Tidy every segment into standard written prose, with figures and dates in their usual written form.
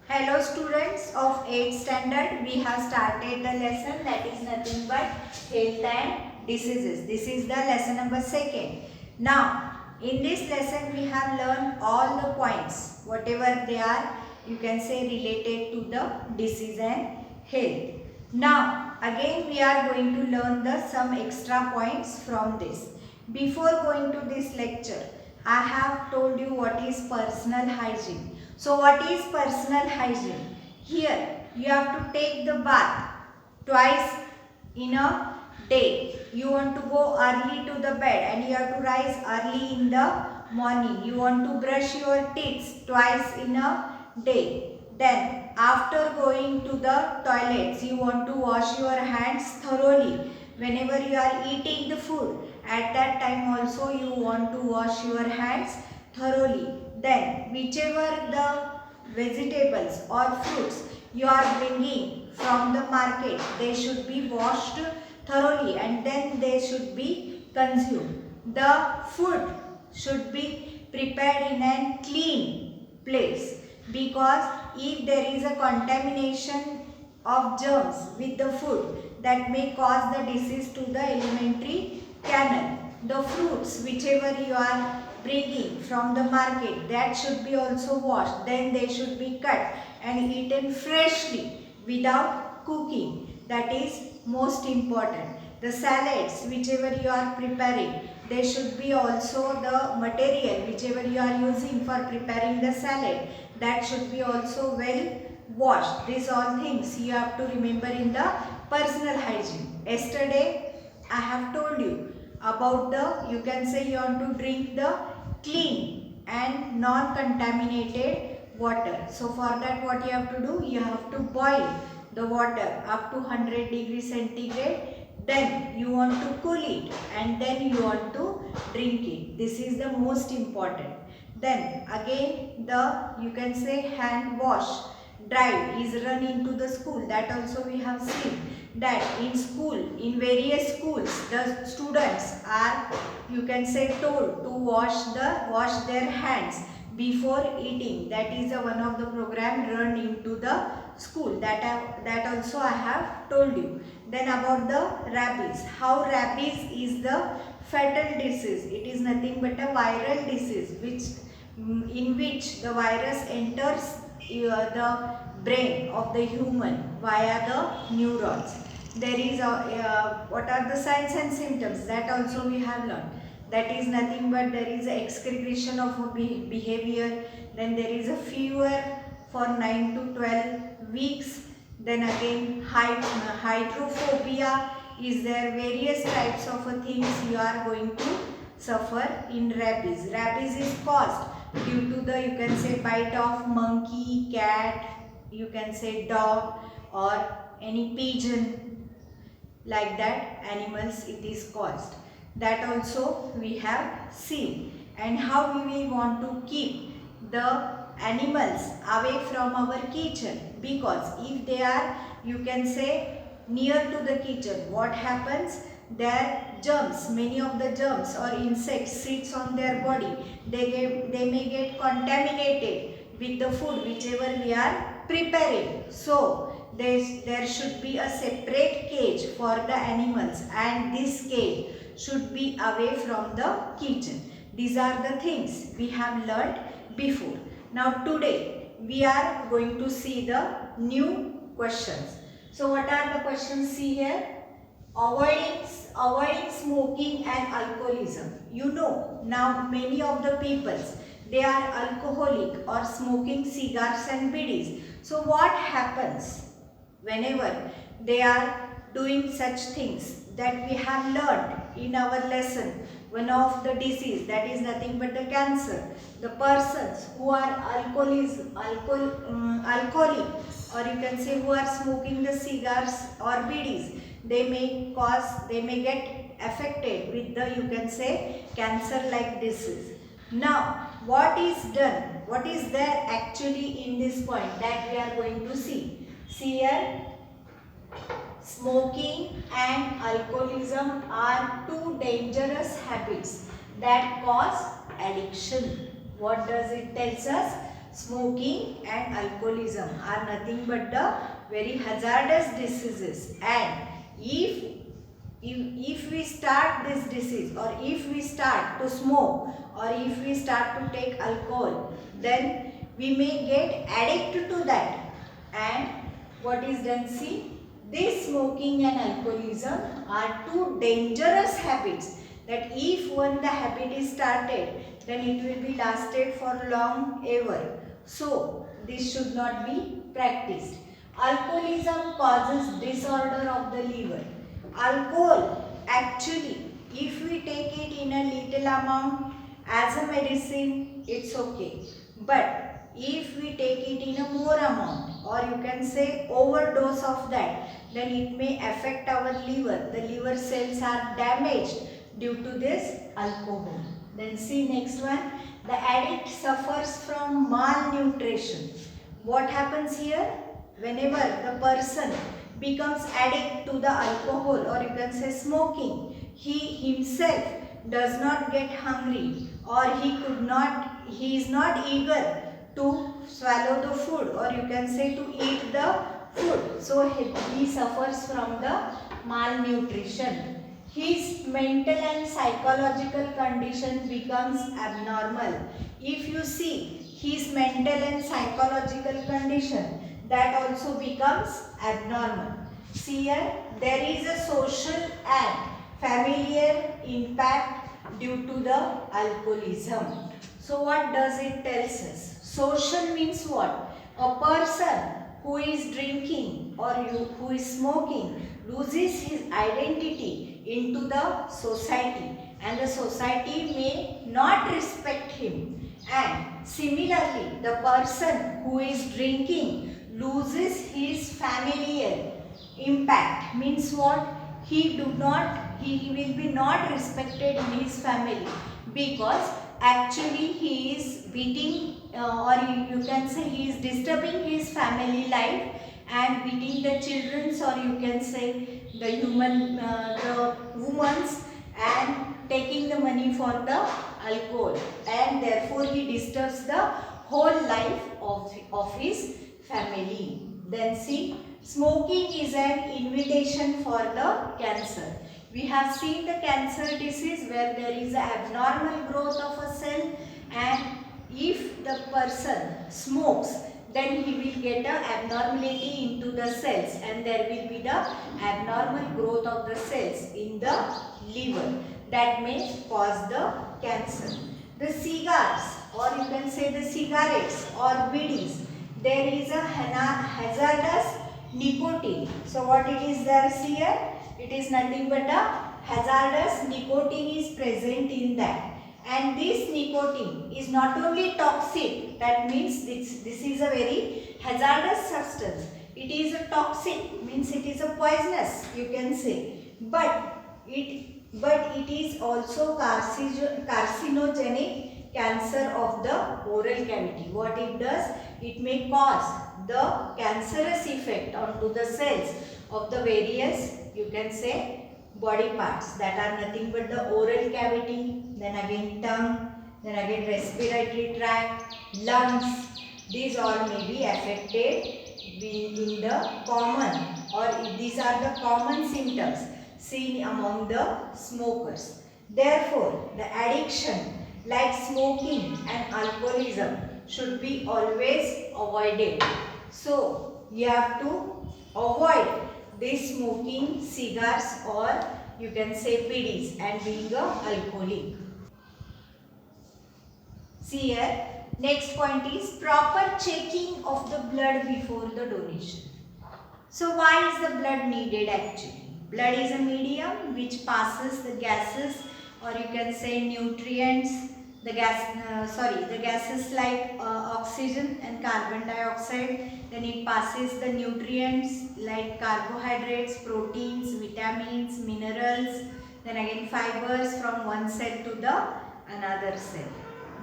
Hello students of 8th standard, we have started the lesson that is nothing but health and diseases. This is the lesson number 2nd. Now, in this lesson we have learned all the points, whatever they are, you can say related to the disease and health. Now, again we are going to learn some extra points from this. Before going to this lecture, I have told you what is personal hygiene. So what is personal hygiene? Here you have to take the bath twice in a day. You want to go early to the bed and you have to rise early in the morning. You want to brush your teeth twice in a day. Then after going to the toilets, you want to wash your hands thoroughly. Whenever you are eating the food, at that time also you want to wash your hands thoroughly. Then whichever the vegetables or fruits you are bringing from the market, they should be washed thoroughly and then they should be consumed. The food should be prepared in a clean place, because if there is a contamination of germs with the food, that may cause the disease to the alimentary canal. The fruits whichever you are bringing from the market, that should be also washed, then they should be cut and eaten freshly without cooking. That is most important. The salads whichever you are preparing, they should be also the material whichever you are using for preparing the salad, that should be also well washed. These all things you have to remember in the personal hygiene. Yesterday I have told you about the, you can say you want to drink the clean and non-contaminated water. So for that what you have to do, you have to boil the water up to 100 degrees centigrade. Then you want to cool it and then you want to drink it. This is the most important. Then again the, you can say, hand wash drive is run into the school. That also we have seen that in school, in various schools, the students are, you can say, told to wash their hands before eating. That is one of the program run into the school. That also I have told you. Then about the rabies, how rabies is the fatal disease. It is nothing but a viral disease in which the virus enters the brain of the human via the neurons. There is what are the signs and symptoms, that also we have learned. That is nothing but there is a excretion of a behavior, then there is a fever for 9 to 12 weeks, then again hydrophobia is there, various types of things you are going to suffer in rabies. Rabies is caused due to the, you can say, bite of monkey, cat, you can say dog or any pigeon, like that animals it is caused. That also we have seen. And how we want to keep the animals away from our kitchen, because if they are, you can say, near to the kitchen, what happens, their germs, many of the germs or insects sits on their body, they may get contaminated with the food whichever we are preparing. So there should be a separate cage for the animals and this cage should be away from the kitchen. These are the things we have learned before. Now today we are going to see the new questions. So what are the questions? See here. Avoiding smoking and alcoholism. You know, now many of the peoples, they are alcoholic or smoking cigars and bidis. So what happens whenever they are doing such things? That we have learned in our lesson, one of the disease, that is nothing but the cancer. The persons who are alcoholic, or you can say who are smoking the cigars or bidis, they may get affected with the, you can say, cancer like disease. Now what is done, what is there actually in this point, that we are going to see. See here, smoking and alcoholism are two dangerous habits that cause addiction. What does it tell us? smoking and alcoholism are nothing but the very hazardous diseases, and if we start this disease, or if we start to smoke, or if we start to take alcohol, then we may get addicted to that. And what is done? See, this smoking and alcoholism are two dangerous habits that if one the habit is started, then it will be lasted for long ever. So this should not be practiced. Alcoholism causes disorder of the liver. Alcohol, actually, if we take it in a little amount as a medicine, it's okay. But if we take it in a more amount, or you can say overdose of that, then it may affect our liver. The liver cells are damaged due to this alcohol. Then see next one. The addict suffers from malnutrition. What happens here? Whenever the person becomes addict to the alcohol, or you can say smoking, he himself does not get hungry, or he is not eager to swallow the food, or you can say to eat the food. So he suffers from the malnutrition. His mental and psychological condition becomes abnormal. If you see his mental and psychological condition, that also becomes abnormal. See here, there is a social and familiar impact due to the alcoholism. So what does it tells us? Social means what? A person who is drinking or who is smoking loses his identity into the society, and the society may not respect him. And similarly, the person who is drinking loses his familiar impact. Means what? He will be not respected in his family, because actually he is beating, or you can say he is disturbing his family life and beating the children, or you can say the women's, and taking the money for the alcohol, and therefore he disturbs the whole life of his family. Then see, smoking is an invitation for the cancer. We have seen the cancer disease where there is an abnormal growth of a cell, and if the person smokes, then he will get an abnormality into the cells, and there will be the abnormal growth of the cells in the liver that may cause the cancer. The cigars, or you can say the cigarettes or bidis, there is a hazardous nicotine. So what it is there here? It is nothing but a hazardous nicotine is present in that. And this nicotine is not only toxic, that means this is a very hazardous substance. It is a toxic, means it is a poisonous, you can say. But it is also carcinogenic cancer of the oral cavity. What it does? It may cause the cancerous effect onto the cells of the various, you can say, body parts that are nothing but the oral cavity, then again tongue, then again respiratory tract, lungs. These all may be affected in the common, or these are the common symptoms seen among the smokers. Therefore, the addiction like smoking and alcoholism should be always avoided. So, you have to avoid this smoking cigars, or you can say bidis, and being a alcoholic. See here, next point is proper checking of the blood before the donation. So why is the blood needed actually? Blood is a medium which passes the gases, or you can say nutrients, the gases like oxygen and carbon dioxide. Then it passes the nutrients like carbohydrates, proteins, vitamins, minerals, then again fibers from one cell to the another cell.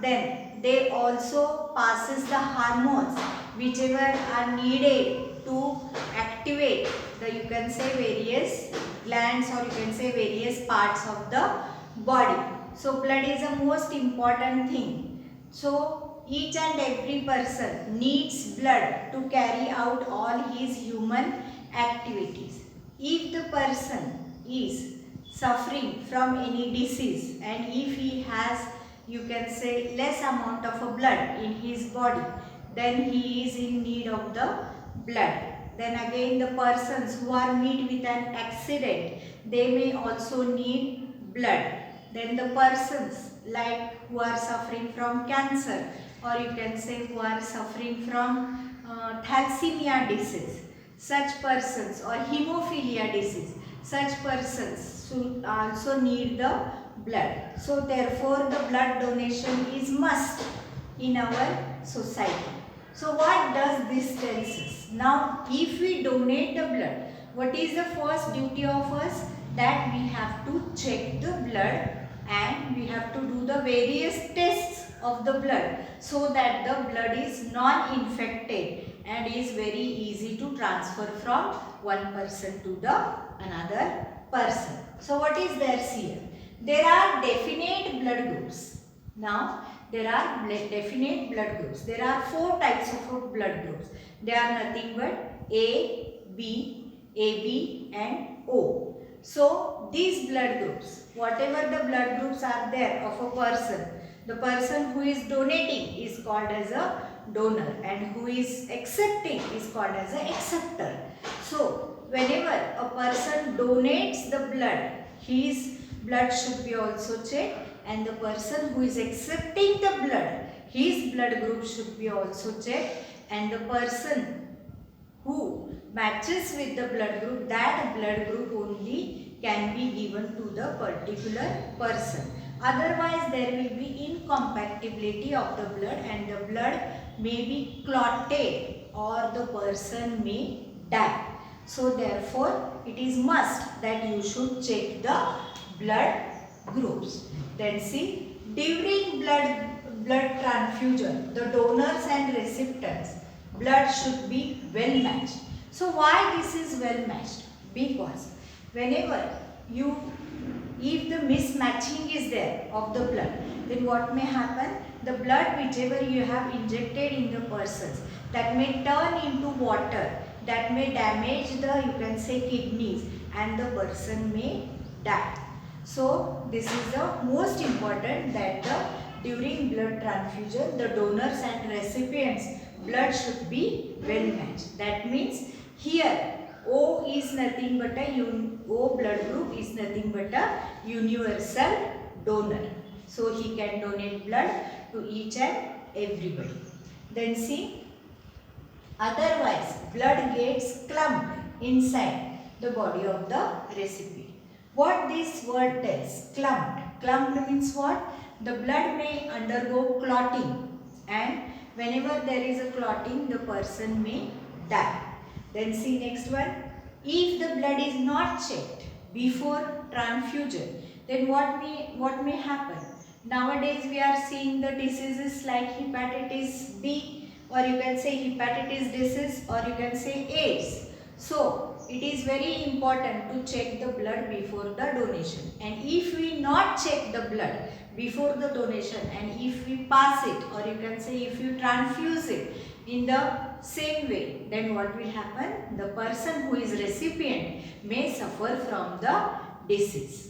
Then they also passes the hormones whichever are needed to activate the, you can say, various glands, or you can say various parts of the body. So blood is the most important thing. So each and every person needs blood to carry out all his human activities. If the person is suffering from any disease and if he has, you can say, less amount of a blood in his body, then he is in need of the blood. Then again, the persons who are meet with an accident, they may also need blood. Then the persons like who are suffering from cancer, or you can say who are suffering from thalassemia disease, such persons, or hemophilia disease, such persons should also need the blood. So therefore the blood donation is must in our society. So what does this tells us? Now if we donate the blood, what is the first duty of us? That we have to check the blood and we have to do the various tests of the blood so that the blood is non-infected and is very easy to transfer from one person to the another person. So what is there here? There are definite blood groups. Now there are definite blood groups. There are 4 types of blood groups. They are nothing but A, B, AB and O. So these blood groups, whatever the blood groups are there of a person, the person who is donating is called as a donor and who is accepting is called as an acceptor. So whenever a person donates the blood, his blood should be also checked, and the person who is accepting the blood, his blood group should be also checked, and the person who matches with the blood group, that blood group only can be given to the particular person. Otherwise there will be incompatibility of the blood and the blood may be clotted or the person may die. So therefore it is must that you should check the blood groups. Then see, during blood transfusion, the donors and recipients blood should be well matched. So why this is well matched? Because whenever if the mismatching is there of the blood, then what may happen? The blood whichever you have injected in the persons, that may turn into water, that may damage the, you can say, kidneys, and the person may die. So this is the most important, that during blood transfusion the donors and recipients blood should be well matched. That means here O is nothing but O blood group is nothing but a universal donor. So he can donate blood to each and everybody. Then see, otherwise blood gets clumped inside the body of the recipient. What this word tells? Clumped. Clumped means what? The blood may undergo clotting, and whenever there is a clotting, the person may die. Then see next one. If the blood is not checked before transfusion, then what may happen? Nowadays we are seeing the diseases like hepatitis B, or you can say hepatitis disease, or you can say AIDS. So it is very important to check the blood before the donation. And if we not check the blood before the donation, and if we pass it, or you can say if you transfuse it in the same way, then what will happen? The person who is recipient may suffer from the disease.